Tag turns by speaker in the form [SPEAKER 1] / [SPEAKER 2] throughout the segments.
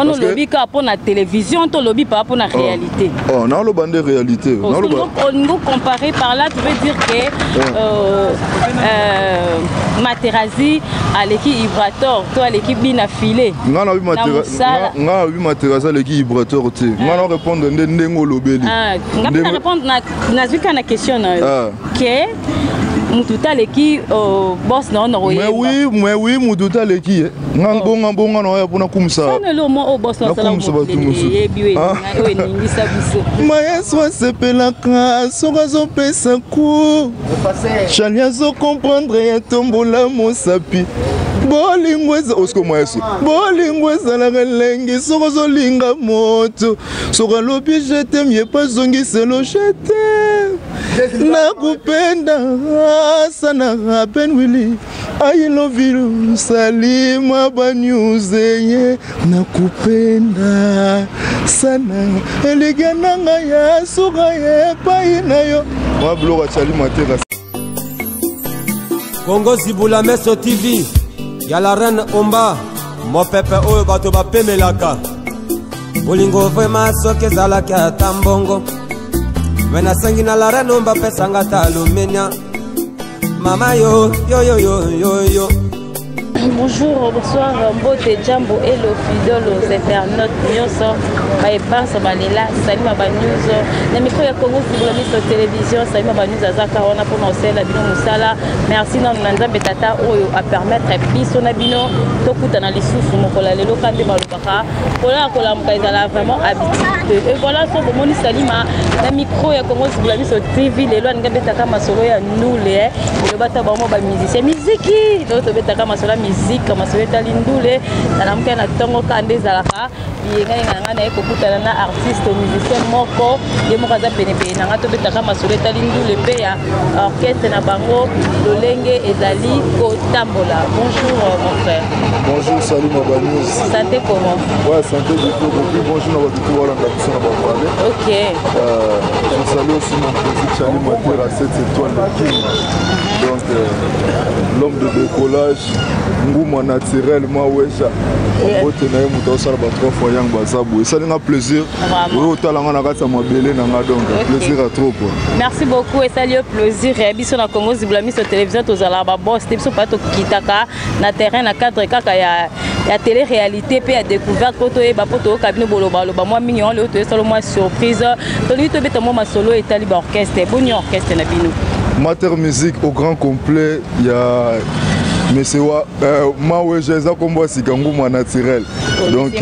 [SPEAKER 1] On a lobby pour la télévision, on lobby pas pour la réalité.
[SPEAKER 2] Oh, non, le bande de réalité.
[SPEAKER 1] On nous comparer par là, tu veux dire que Materazzi à l'équipe Vibrator, toi à l'équipe Binafilé.
[SPEAKER 2] Non, on a vu Materazzi à l'équipe Vibrator. On a répondu à Ndengo Lobeli.
[SPEAKER 1] On a répondu à la question. Mututa leki boss na ono
[SPEAKER 2] mais oui mututa leki ngambonga na ya pona kumsa
[SPEAKER 1] sana lo mo boss na sala mo yebiwe ngawe ningisa biso
[SPEAKER 2] maestro sepelaka sokazo pesa ku chalia zo comprendre ya tombola mosapi bolingweza osko maestro bolingweza la relengi sokazo linga moto sokalopi je t'aime ye pas zongi selo je t'aime nakupenda sana happen Willy I love you Salima Banyuze nakupenda sana eligananga ya suga ye painayo mablo chali matera
[SPEAKER 3] Congo Zibula Meso TV ya la reine Omba mo pepe oyo bato bapemelaka bolingo vraiment soke zalaka tambongo Vena sangi na la reine Omba pesanga talumenia Mama yo.
[SPEAKER 1] Bonjour, bonsoir, Mbote Jambo et le fidèle aux internautes Nyonso, Baebansa Balela, salut ma news. Le micro ya Congo Zibula Meso télévision, salut ma news Azaka wana pour nos la bino musala. Merci non nanda betata oyo a permettre biso na bino tokuta na lisusu mokola lelo kande balobaka. Kola kola mkaizala vraiment habitué. Et voilà so bomoni salima na micro ya Congo Zibula Meso TV lelo nga betaka masolo ya nule le bata ba mo ba musicien musique to betaka masolo musique comme ça est lindule na mke na tongo kande zalaka yenga nganga na ekokutana na artiste musicien moko ye mokaza pene na ngato betaka masolo est lindule pe ya orchestre na bango lolenge ezali ko tambola. Bonjour mon frère.
[SPEAKER 2] Bonjour, salut ma news.
[SPEAKER 1] Santé comment?
[SPEAKER 2] Ouais, santé du tout. Bonjour na watu wala ndakisa na bapale.
[SPEAKER 1] OK.
[SPEAKER 2] Je salue aussi mon président Charlie Matera à 7 étoiles de King. Donc l'homme de décollage Ngouma naturel Maweja Obote na ye muta osala ba 3 fois yang bazabu ça n'a plaisir o talanga na kata mabele na nga donc plaisir à trop quoi.
[SPEAKER 1] Merci beaucoup et salut plaisir et biso na Congo Zibula Meso télévision tozala ba boss biso pa to kitaka na terrain na cadre kaka ya télé réalité pe ya découverte poto e ba poto kabino boloba loba moi mignon le to solo moi surprise to lui to beta moi solo et tali ba orchestre boni orchestre na bino
[SPEAKER 2] Mater musique au grand complet il y a mais c'est Maweja eza kombo sikangu naturel donc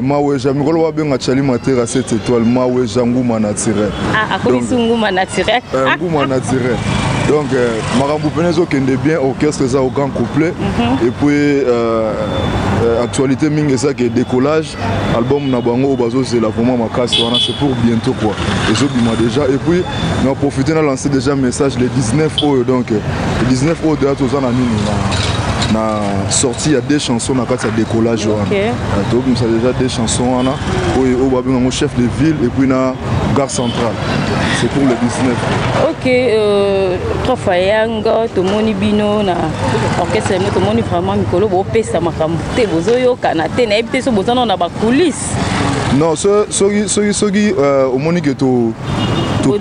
[SPEAKER 2] Maweja mikolo wa benga Charlie Matera à 7 étoiles Maweja nguma naturel
[SPEAKER 1] nguma naturel
[SPEAKER 2] nguma naturel donc marambo penezo kende bien orchestre ça au grand complet et puis actualité mingi ça que décollage album na bango bazo c'est la vraiment makasi wana c'est pour bientôt quoi et je bima déjà et puis on a profité de lancer déjà message le 19 au donc le 19 au de tous en nini na sorti il y a des chansons na kati ya décollage wana donc ça déjà des chansons wana au babinga mon chef de ville et puis na gare centrale c'est pour le 19
[SPEAKER 1] OK Trofayanga tomoni bino na orchestre tomoni vraiment mikolo bo pesa makambo te bozoyo kana te na ebite so bozana na ba coulisses
[SPEAKER 2] non sogi au moni que to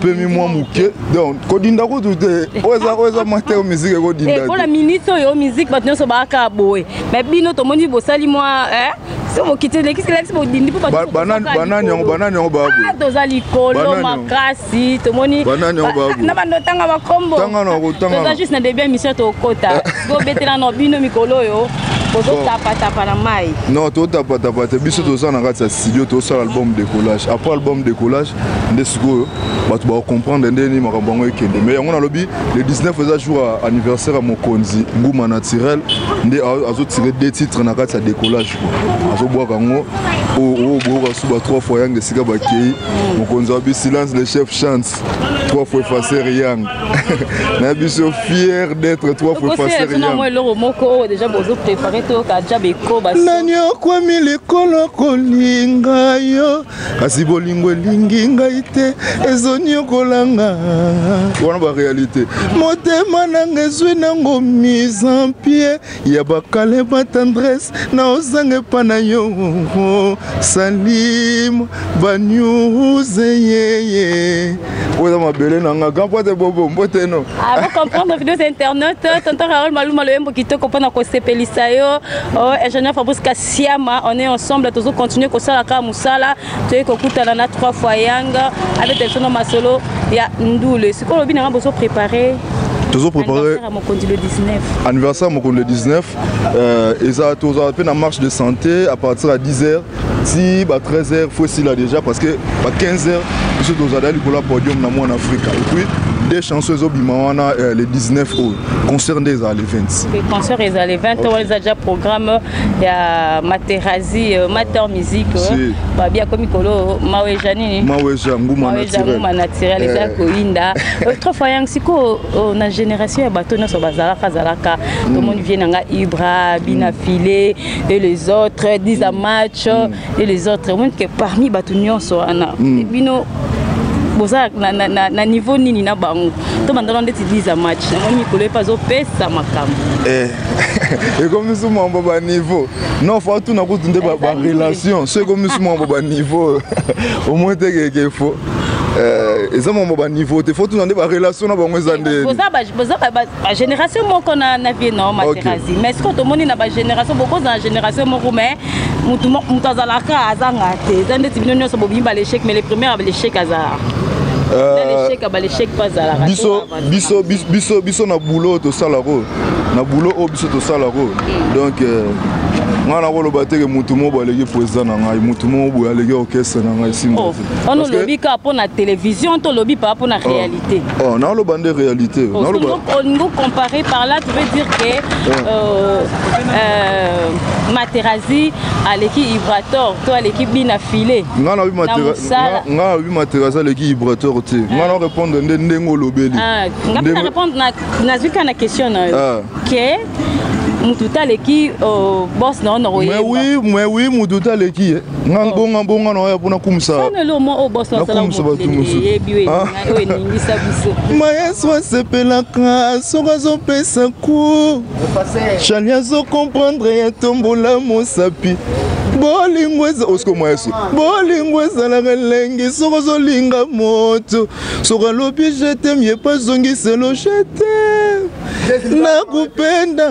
[SPEAKER 2] pemi moi muke donc kodinda ko tout oza master musique kodinda
[SPEAKER 1] pour la minute yo musique batno so ba ka boy mais bino tomoni bo sali moi so mo kite lekisi lekisi bo dindi po
[SPEAKER 2] banani yango babu
[SPEAKER 1] tozali kolo makasi tomoni na bando tanga bakombo toza juste na début mission to kota go betela no bino mikolo yo tapa na mai
[SPEAKER 2] non to tapa biso toza na kati ya studio to sala album décollage après album décollage ndesiko bato ba comprendre ndeni makambo ngo ekende mais yango na lobi le 19 eza jour anniversaire à Mokonzi nguma naturel nde azo tirer 2 titres na kati ya décollage azo boka ngo o boka suba 3 fois yang esika bakei Mokonzi abi silence le chef chante 3 fois effacer yang na biso fier d'être 3 fois effacer yang
[SPEAKER 1] moi le moko déjà bozo préparer to kajabe ko ba
[SPEAKER 2] nanyo kwa milikolo kolinga yo kasi bolingo elingi ngai te ezonyokolanga wana ba réalité motema nanga ezwi nango mise en pied ya bakale ba tendresse na ozange pa na yo salim banyuze yeye oza mabele nanga gampote bobo mbote no
[SPEAKER 1] avant comprendre vidéo internet tonton Raoul Maluma loyembo kitoko pona ko sepelisa yo ingénieur Fabrice Kassiama on est ensemble toujours continuer ko sala ka musala to ko kutana na 3 fois yanga avec Telsono Masolo ya ndule siko lobi na boso préparer
[SPEAKER 2] toujours préparé anniversaire le 19 et ça toujours à marche de santé à partir à 10h si à 13h faut aussi là déjà parce que à 15h je suis dans le podium en Afrique et puis des chansons Obimawana les 19 concert des les 20.
[SPEAKER 1] Les concerts des les 20 on les a déjà programme il y a Materazi Mater Musique ba bien comme Kolo Mawe Janini
[SPEAKER 2] Mawe Nguma
[SPEAKER 1] naturel les akoinda trois fois yang siko na génération ya bato na so bazalaka zalaka tout le monde vient nga Ibra Bina Filé et les autres 10 à match et les autres monde que parmi bato nyonso ana bino boza na niveau nini na bango to bandana ndeti 10 à match na moni kolo pas zo pesa makambo
[SPEAKER 2] et comme nous sommes en bas niveau non faut tout na ko tunde ba relation c'est comme nous sommes en bas niveau au moins te faut et ça mon bas niveau te faut tout dans des relations na bango ezande
[SPEAKER 1] boza ba génération moko na vie non Materazi mais est-ce que to moni na ba génération beaucoup dans génération moko mais mutu azalaka azanga te zande ti bino nyonso bobimba l'échec mais les premiers à l'échec azar l'échec pas azalaka
[SPEAKER 2] biso na boulot to salaro na boulot o biso to salaro donc ngana ko lobate ke mutu mo baleki président na ngai mutu mo bo aleki orchestre na ngai simba
[SPEAKER 1] on lobi ka pour na télévision to lobi pas pour na réalité
[SPEAKER 2] na lo bande réalité
[SPEAKER 1] on nous comparer par là tu veux dire que Materazi aleki Ibrator to aleki Bina Filé
[SPEAKER 2] ngana wi Materazi aleki Ibrator te ngana répondre ndengo lobeli
[SPEAKER 1] ngana répondre na zika na question na que mututa leki boss na on
[SPEAKER 2] mais oui mututa leki ngambonga na ya pona kumsa
[SPEAKER 1] na lo mo boss na sala yebiwe we ningisa biso
[SPEAKER 2] maestro sepelaka sokazo pesa ku chalia zo comprendre ya tombola mosapi bolingweza osko maestro bolingweza la lengi sokazo linga moto sokalobi je t'aime ye pas zongi selo je t'aime nakupenda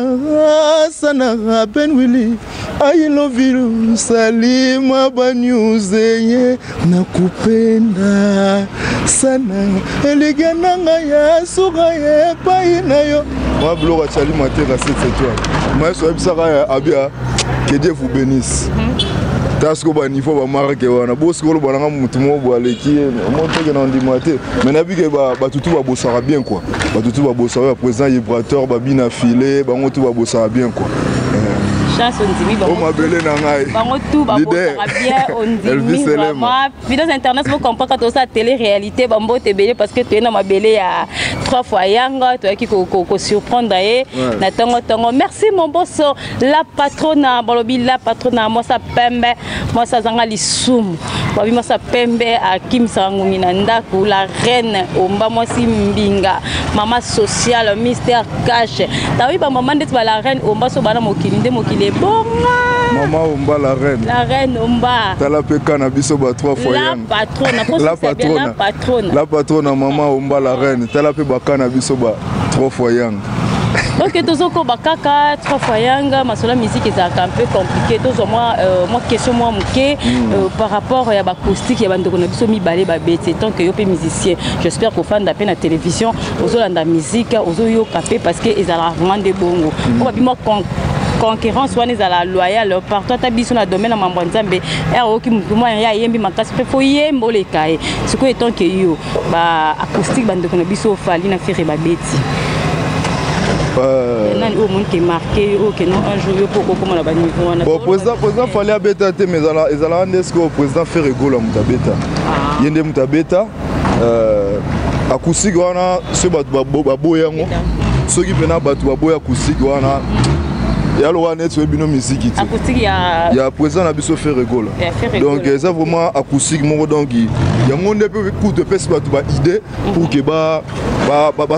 [SPEAKER 2] sana Ben Willy I love you Salima Banyuze nakupenda sana eligananga ya suga ye painayo moi bloga chali matera 7 étoiles moi so ebisaka abia que Dieu vous bénisse tasko ba niveau ba marque wana bosko lo bananga mutu mo bo aleki mo teke na ndimate mais na bike ba tutu ba bosara bien quoi ba tutu ba bosara président Ibrator ba Bina Filé ba ngotu ba bosara bien quoi
[SPEAKER 1] chance on dit
[SPEAKER 2] ba ma belé na ngai
[SPEAKER 1] ba ngotu ba bosara bien on dit vraiment vidéos internet vous comprendre quand ça télé réalité ba mbote belé parce que tu es na ma belé ya 3 fois yanga tu qui ko surprendre na tongo merci mon boss la patrona balobi la patrona moi ça pembe moi ça zanga lisum babi moi ça pembe a Kim Sangungi na ndaku la reine omba moi si mbinga maman sociale Mystère Cash tawi ba maman ndeti ba la reine omba so bana mokili nde mokili bonga
[SPEAKER 2] maman omba la reine omba tala peka na biso ba 3 fois yanga la patrona maman omba la reine tala pe bakana biso ba 3 fois yanga.
[SPEAKER 1] Donc tozoko bakaka 3 fois yanga masola musique est un peu compliqué tozo moi question moi muké par rapport à ba acoustique ya bandoko na biso mibale ba bete tant que yo pe musicien j'espère qu'au fan d'appel na télévision ozolanda musique ozoyo capé parce que ezala vraiment de bongo ko ba bimo concurrence wana ezala loyal partout ta biso na domaine na mambo nzambe oki mutu mo ya yembi makasi pe fo yembo le kai siko etant que yo ba acoustique bandoko na biso fali na faire ba beti nani au monde qui est marqué ou que non un jour pour comment la niveau
[SPEAKER 2] bon président fallait abeta te mais ezala ndesco président faire rigolo mutabeta yende mutabeta acoustique wana ce bato baboyango soki pena bato baboya acoustique wana et alors on est sur bino musique
[SPEAKER 1] acoustique il y a
[SPEAKER 2] présent na biso faire rigolo donc ça vraiment acoustique mon donc il y a mon peu coup de pèse ba idée pour que ba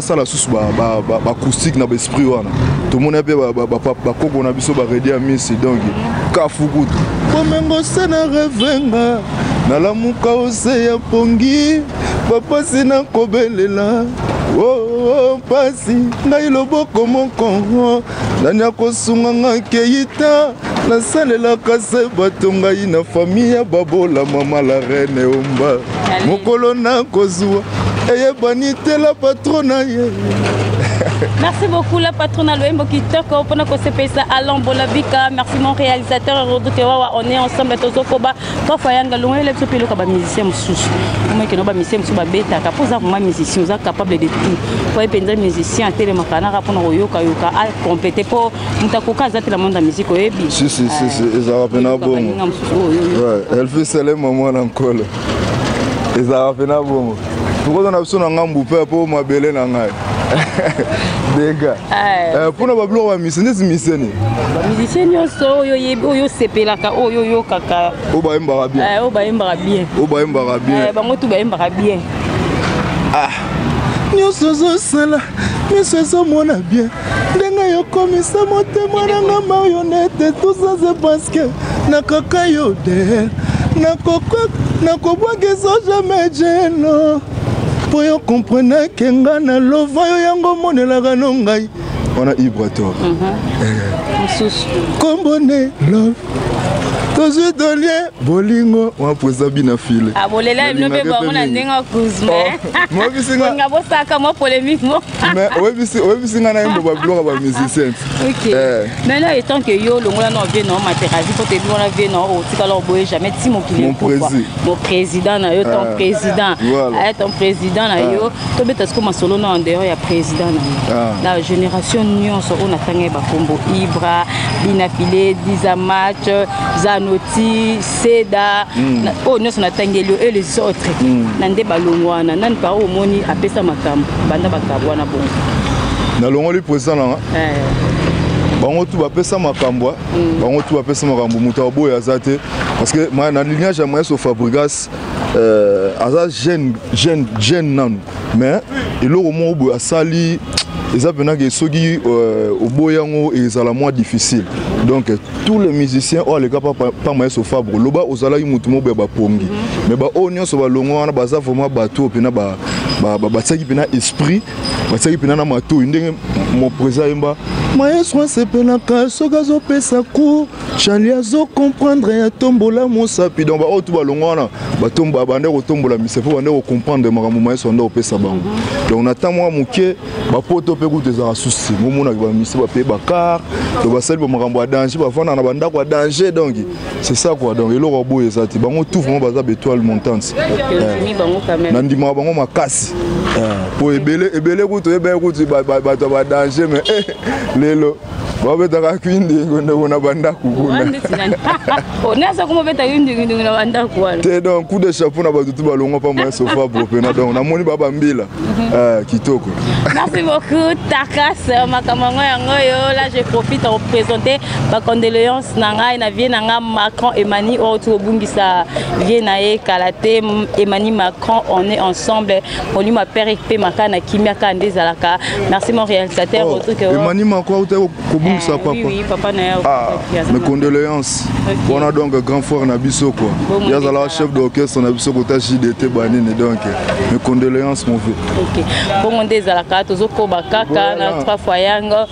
[SPEAKER 2] ça la sous ba acoustique na esprit wana tout monde pe ba koko na biso ba ready à miss donc kafukutu komengo sana revenga na la muka ose ya pongi papa sina kobelela oh pasi ngai loboko moko nanya kosunga ngakeita na salela kase bato ngai na famille babola mama la reine omba mokolo na kozwa eyebani te la patrona ye.
[SPEAKER 1] Merci beaucoup la patronne Loembo Kitoko pour nous se à Lambolabika. Merci mon réalisateur on est ensemble tozokoba ko fayanga longa le so pelo ka ba musicien mususu. Moi que no ba musicien mususu ba beta ka poza moi musicien za capable de tout. Ko penza musicien tele makana ka pona yoka a compléter pour mutakoka za tele monde musique oyebi.
[SPEAKER 2] Si ça rappelle bon. Ouais, elle fait celle maman encore. Et ça rappelle bon. Pourquoi on a besoin d'un gambou pour ma belle nangai. Dega. Pour na bablo wa misene zimisene.
[SPEAKER 1] Musicien nyonso oyo yebi oyo sepelaka oyo kaka.
[SPEAKER 2] O ba embara bien.
[SPEAKER 1] O ba embara bien.
[SPEAKER 2] O ba embara bien.
[SPEAKER 1] Bango tu ba embara bien.
[SPEAKER 2] Ah. Nyonso zo sala, nyonso zo mona bien. Ndenga yo komisa motema na marionnette tout ça c'est parce que na kaka yo de na koko na kobwagezo jamais gêno. Pour yo comprendre que ngana lova yo yango monelaka no ngai wana ibrator kombone love tozo dolien bolingo wa poza bina file
[SPEAKER 1] abolela no be ba mona ndenga kuzme
[SPEAKER 2] mo bisinga
[SPEAKER 1] ngabo saka mo polémique mo
[SPEAKER 2] mais ouais bisinga na yimbo ba blora ba musicien.
[SPEAKER 1] OK maintenant étant que yo longola no vie no materazi pour te bien na vie no o tika lo boye jamais ti mon client mon président na yo ton président ton président na yo to beta sko masolo na ndero ya président na la génération nyonso on atanga ba kombo Ibra bina file Dizamatch Zanoti Seda oh nyonso na tangelio et les autres na nde balongwana nan pa o moni apesa makambo banda bakabwana bon
[SPEAKER 2] na longoli président na bango tu bapesa makambo bango tu bapesa makambo muta boya zate parce que na lignage ya Maestro Fabregas aza jeune nanu mais eloko mo asali eza pena ke soki oboyango ezala moins difficile donc tous les musiciens ont les capables pas Maestro Fabre loba ozala mutu mo ba pongi mais ba onyo so ba longo wana baza vraiment bato pena ba tsaki pena esprit batsaki pena na mato ndenge mon président imba Maestro sepelaka soka zo pesa ku Charlie azo comprendre ya tombola mon sapi donc ba otu ba longo wana ba tomba bande ko tombola misepo bande ko comprendre makambo Maestro ndo pesa bango donc na tamwa muke ba poto pe ku teza souci mo mona ba misi ba pe ba car to ba sel ba makambo ya danger ba fana na banda ko danger donc c'est ça quoi donc eloko boye ça ti bango tout vraiment baza étoile montante nandima bango makasi po ebele ku to ebe ku ba to ba danger mais lelo babetaka kwindi ngo na banda kukuna
[SPEAKER 1] onasa kuma beta kwindi na banda kuala
[SPEAKER 2] te donc coup de chapeau na batutu balongo pa Maestro Fabre pena donc na moni baba mbila kitoko.
[SPEAKER 1] Merci beaucoup Takas makamango yango yo là je profite de présenter ma condoléance nanga na vie nanga Macron Emmanuel autour bungisa vie na e kalate Emmanuel Macron on est ensemble on lui ma père et makana kimia kande zalaka merci mon réalisateur autour que
[SPEAKER 2] Emmanuel Macron ça papa.
[SPEAKER 1] Oui, papa n'a
[SPEAKER 2] mes condoléances. On a donc un grand frère Nabiso quoi. Il y a la chef d'orchestre Nabiso Kota JDT Banine donc mes condoléances mon vieux.
[SPEAKER 1] OK. Bon on des alaka tozo ko bakaka na trois fois yanga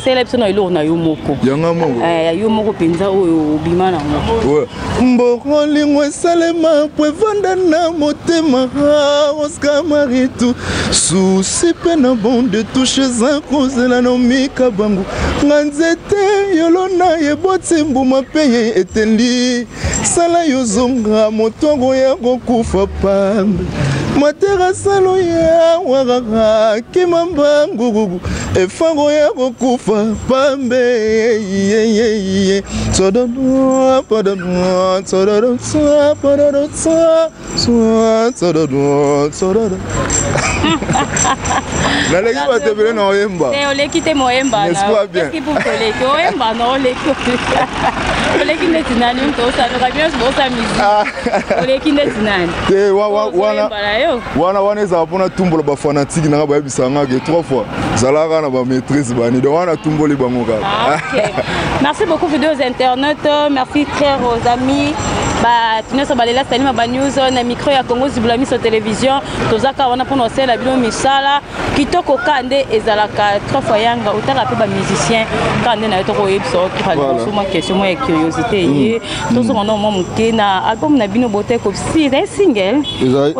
[SPEAKER 1] c'est l'épisode na ilo na yo moko.
[SPEAKER 2] Yanga moko.
[SPEAKER 1] Yo moko penza oyo bima na moko.
[SPEAKER 2] Ouais. Mboko lingwe salema po vanda na motema Oscar Maritu souci pena bon de toucher un cause la nomika bangu. Nganzete yolona yeboti mbuma peye etendi sala yozonga motongo ya kokufa pambe matera salo ya wagaga kimambangu efango ya kokufa pambe ye sododo pododo sododo sododo sododo naleki batebele na oyemba
[SPEAKER 1] oleki te moyemba
[SPEAKER 2] bien
[SPEAKER 1] oleki oyemba na oleki neti nani mtu osanoka bien bosa musique oleki neti nani
[SPEAKER 2] te wana ezala mpona tumbola bafanatike nanga bayebisanga ke 3 fois zalaka na bamaîtrise bani donc wana tumboli bango kaka.
[SPEAKER 1] Merci beaucoup vidéos internautes, merci très aux amis. Nyonso balela salima ba news na micro ya Congo Zibulami sur télévision tozaka wana mpona osala bino misala kitoko kande ezalaka 3 fois yanga otala pe ba musicien kande na yo tokoyebisa otoka ma question ya curiosité ye tozonga no mo moke na album na bino bote ko si c'est single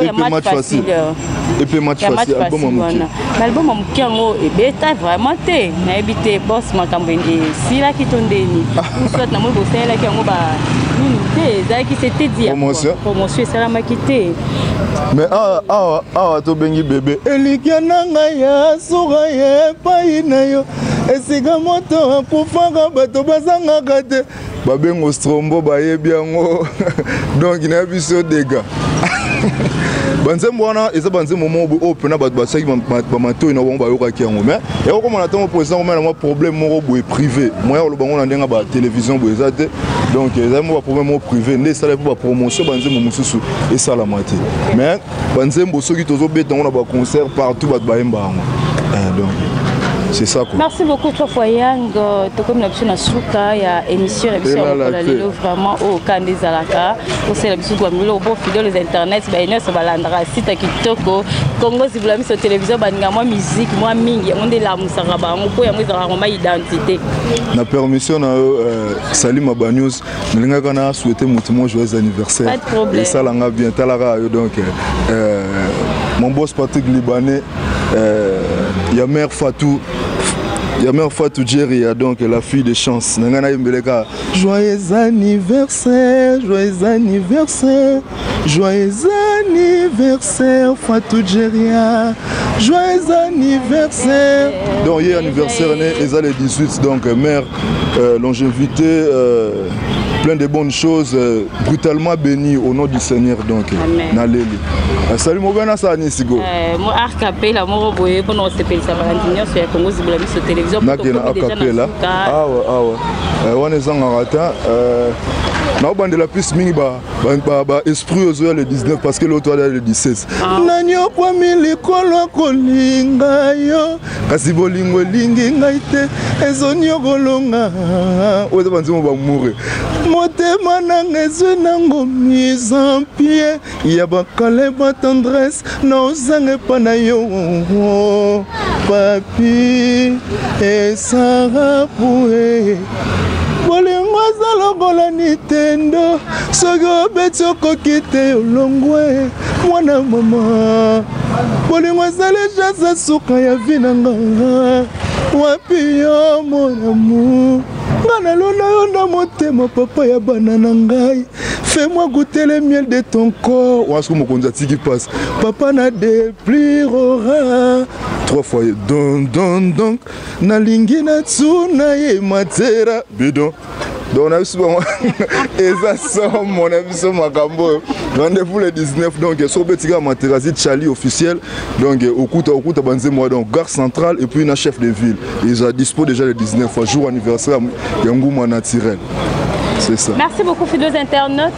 [SPEAKER 2] et match facile et puis match facile album moke
[SPEAKER 1] album moke yango ebeta vraiment te na ebite boss makambo ende sila kitondeni soit na mo bosela ki yango ba qui c'était dit promotion salamaki te
[SPEAKER 2] mais awa tobengi bébé elikia nanga ya suka ye pai na yo esika moto akufaka bato bazangaka te babengo strombo bayebi yango donc na biso dega banzembo wana eza banzembo moko oyo mpena bato basaki bamatoi na bango bayokaki yango mais ekokomana ntango président komena mwa problème moko boye privé moya koloba ngo na ndenge batelevizio boye eza te donc ezali mo baproblème moko privé nde esala mpo bapromotion banzembo mosusu esalama te mais banzembo soki tozobeta yango na baconcert partout bato bayemba yango donc c'est ça quoi.
[SPEAKER 1] Merci beaucoup toi Foyang comme na biso na suka ya émission la biso la lelo vraiment au Kande Zalaka au c'est la biso kwa milo bo fidèle les internet ba ina so balandra site kitoko Congo Zibulami sur télévision baninga moi musique moi mingi on de la musaka ba ngo po ya mweza roma identité
[SPEAKER 2] na permission na Salima Banyos nelinga kana souhaiter mutu mo joyeux anniversaire et ça langa bien talaka donc mon boss Patrick Libanais Yamer Fatou Jerry, donc la fille de chance. Joyeux anniversaire, joyeux anniversaire, joyeux anniversaire Fatou Jerry, joyeux anniversaire. Donc hier anniversaire est le 18, donc mère longévité. Plein de bonnes choses, brutalement béni au nom du Seigneur. Donc, Naleli. Salut mon bien, ça Nisigo.
[SPEAKER 1] Moi, Arcapella, moi, Boye, pour nous s'appeler ça, Valentinien, sur la Congo Zibulami sur télévision.
[SPEAKER 2] Arcapella. Ah ouais. On est en rata. Na bande la piste mingi ba esprit aux le 19 parce que l'autre le 16. Nanyo kwa mili kolo kolinga yo kasi bolingo lingi ngaite ezonyo kolonga oza banzimo ba mourir motema nanga ezwe nango mise en pied ya bakale ba tendresse na ozange pa na yo papi esara poué bolingo azalokola Nintendo soki obeti okoki te olongwe mwana mama bolingo ezali jasa suka ya vi na nga wapi yo mon amour nga nalona yo na motema papa ya bana na ngai fais-moi goûter le miel de ton corps wasko mokonzi atiki passe papa na déplirera 3 fois donc nalingi na tsuna ye matera bidon donc on a vu souvent et ça sort mon ami sur Makambo rendez-vous le 19 donc sur Betika Materasi Chali officiel donc Okuta Banzemo donc gare centrale et puis une chef de ville ils ont dispo déjà le 19 jour anniversaire Yangouma naturel. C'est ça. Merci beaucoup fidèles internautes.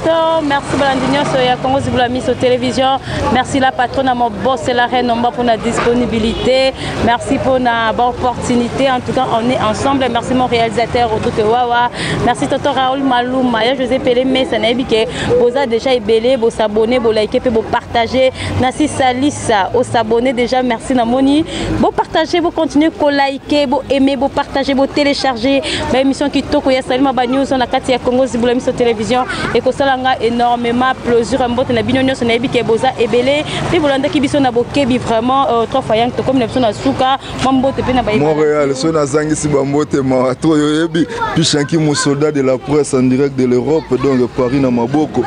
[SPEAKER 2] Merci Balandinho sur Congo Zibulami sur télévision. Merci la patronne à mon boss et la reine pour la disponibilité. Merci pour la bonne opportunité. En tout cas, on est ensemble. Merci mon réalisateur Odoke Wawa. Merci Toto Raoul Malouma. José Pelé Messa Naibike. Vous avez déjà ébélé, vous s'abonnez, vous likez, vous partagez. Nassi Salissa, vous s'abonnez déjà. Merci Namoni. Vous partagez, vous continuez, vous likez, vous aimez, vous partagez, vous téléchargez. L'émission qui toque, il y a Salima Bagnews, on a Katia Congo Zibulami sur télévision et que ça l'a énormément plaisir. Un bon na binonyo sur nabi ke boza ebele. Puis bolanda ki biso na bokebi vraiment 3 fois yang to comme na biso na suka mambo te pe na ba Montréal so na zangi si bambote ma to yoyebi puis chanki mon soldat de la presse en direct de l'Europe donc Paris na maboko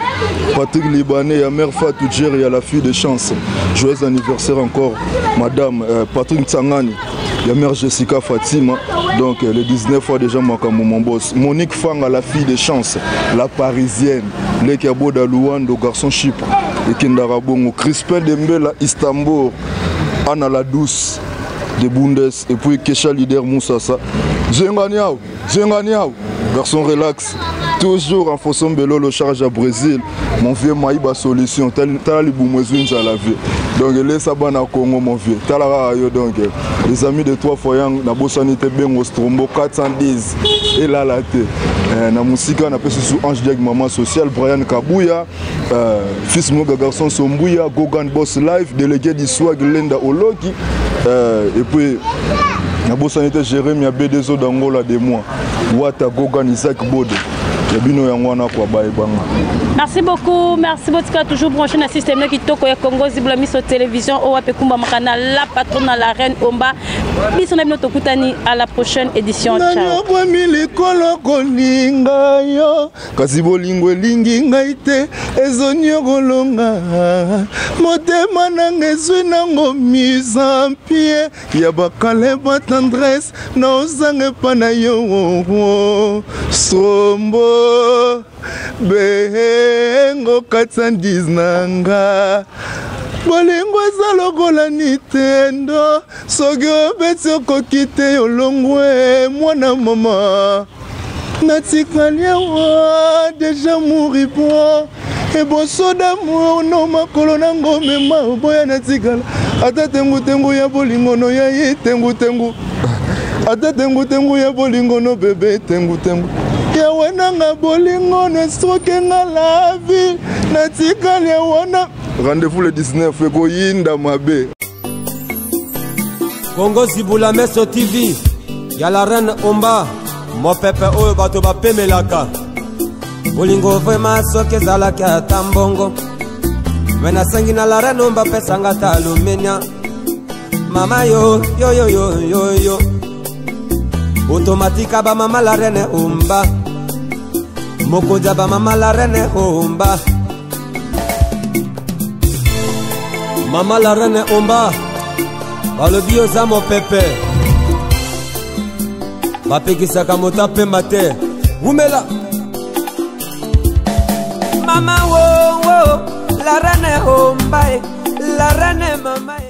[SPEAKER 2] Patrick Libanais ya mère Fatou Jerry à la fille de chance. Joyeux anniversaire encore madame Patrick Tsangani. Il y a mère Jessica Fatima, donc le 19 fois déjà mon boss. Monique Fanga, la fille de chance, la parisienne. Le Kabo d'Alouan, le garçon Chypre. Le Kendarabongo, Crispin Dembele, Istanbul. Anna la douce de Bundes et puis Kesha leader Moussassa. Zenganyao, version relax. Toujours en façon bélo le charge à Brésil. Mon vieux Maïba solution. T'as les boumouezouins à la vie. Donc laisse ça ban à Congo mon vieux. T'as la rayo donc. Les amis de toi Foyang, na bossanité bien au Strombo 410. Et là la tête. Na musique on appelle sous Ange Diag maman social Brian Kabouya. Fils Moga garçon Sombouya, Gogan Boss Live, délégué du Swag Lenda Oloki. Et puis na bossanité Jérémy Abédezo d'Angola des mois. Wata Gogan Isaac Bode.
[SPEAKER 1] Merci beaucoup, merci beaucoup. Toujours branché dans le système qui toko ya Congo Zibula sur télévision au Wapekumba Makana, la patronne la reine Omba. Bisous na notre kutani à la prochaine édition. Ciao.
[SPEAKER 2] Kasibolingo lingi ngaite ezonyo golonga motema nangezwe nango mise en pied ya bakale ba tendresse na ozange pana yo Strombo bengo 410 nanga bolingo ezalokola Nintendo soki obeti okokite yolongwe mwana mama natikali awa déjà mouribwa eboso d'amour no makolo nango mema oboya natikala ata tengu ya bolingono ya ye tengu ata tengu ya bolingono bebe tengu ya wananga bolingono estroke nga la vie natikali awana rendez-vous le 19 ekoyinda mabe
[SPEAKER 3] Congo Zibula Meso TV ya la reine Omba Mon pepe oyo bato bapemelaka bolingo vraiment soki ezalaki ata mbongo me nasengi na la reine Omba pesanga ta alumenia mama yo automatika ba mama la reine Omba mokoja ba mama la reine Omba mama la reine Omba balobi oza mo pepe bapekisaka mota pemba te umela mama wo la reine Omba la reine mama